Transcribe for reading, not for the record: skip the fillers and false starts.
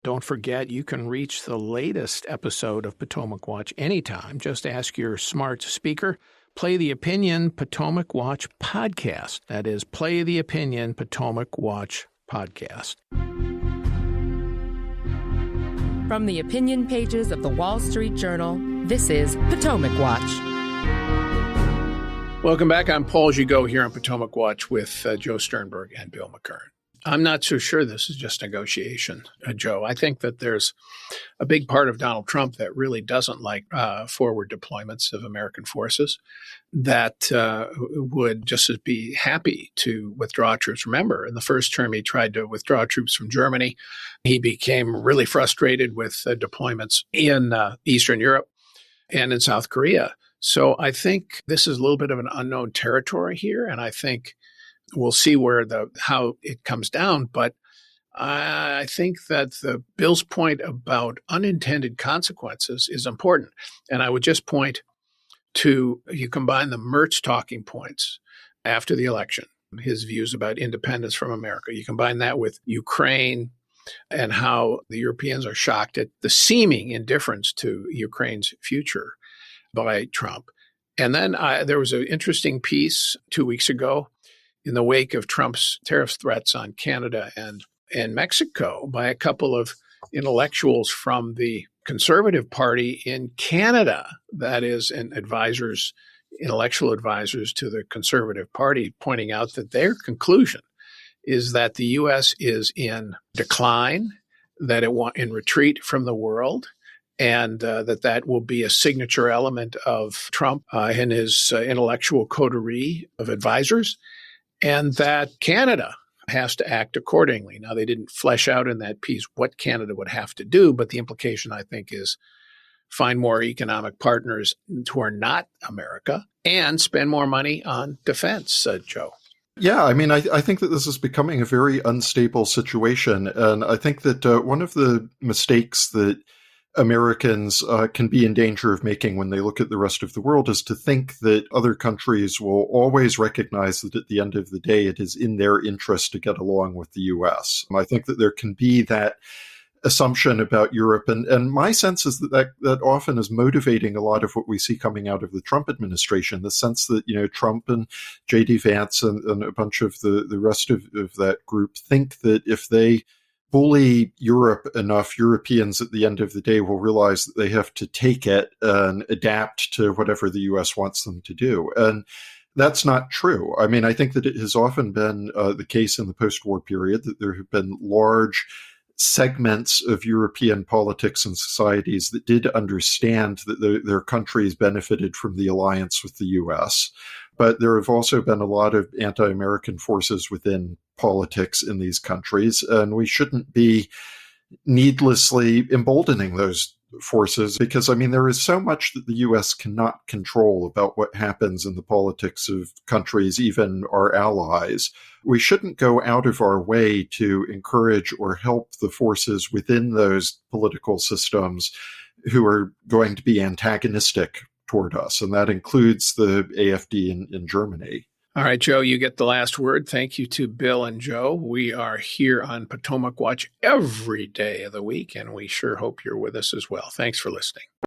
Don't forget, you can reach the latest episode of Potomac Watch anytime. Just ask your smart speaker, play the Opinion Potomac Watch podcast. That is, play the Opinion Potomac Watch podcast. From the opinion pages of the Wall Street Journal, this is Potomac Watch. Welcome back. I'm Paul Gigot here on Potomac Watch with Joe Sternberg and Bill McKern. I'm not so sure this is just negotiation, Joe. I think that there's a big part of Donald Trump that really doesn't like forward deployments of American forces, that would just be happy to withdraw troops. Remember, in the first term, he tried to withdraw troops from Germany. He became really frustrated with deployments in Eastern Europe and in South Korea. So I think this is a little bit of an unknown territory here, and I think we'll see how it comes down. But I think that Bill's point about unintended consequences is important. And I would just point to, you combine the Merz talking points after the election, his views about independence from America. You combine that with Ukraine and how the Europeans are shocked at the seeming indifference to Ukraine's future by Trump. And then there was an interesting piece 2 weeks ago in the wake of Trump's tariff threats on Canada and Mexico by a couple of intellectuals from the Conservative Party in Canada, that is, and intellectual advisors to the Conservative Party, pointing out that their conclusion is that the U.S. is in decline, that it in retreat from the world, and that will be a signature element of Trump and his intellectual coterie of advisors, and that Canada has to act accordingly. Now, they didn't flesh out in that piece what Canada would have to do, but the implication, I think, is find more economic partners who are not America and spend more money on defense, Joe. Yeah, I mean, I think that this is becoming a very unstable situation. And I think that one of the mistakes that Americans can be in danger of making when they look at the rest of the world is to think that other countries will always recognize that at the end of the day, it is in their interest to get along with the U.S. I think that there can be that assumption about Europe. And my sense is that often is motivating a lot of what we see coming out of the Trump administration, the sense that, Trump and J.D. Vance and a bunch of the rest of that group think that if they bully Europe enough, Europeans at the end of the day will realize that they have to take it and adapt to whatever the U.S. wants them to do. And that's not true. I mean, I think that it has often been the case in the post-war period that there have been large segments of European politics and societies that did understand that their countries benefited from the alliance with the U.S., but there have also been a lot of anti-American forces within politics in these countries, and we shouldn't be needlessly emboldening those forces because, I mean, there is so much that the U.S. cannot control about what happens in the politics of countries, even our allies. We shouldn't go out of our way to encourage or help the forces within those political systems who are going to be antagonistic toward us, and that includes the AfD in Germany. All right, Joe, you get the last word. Thank you to Bill and Joe. We are here on Potomac Watch every day of the week, and we sure hope you're with us as well. Thanks for listening.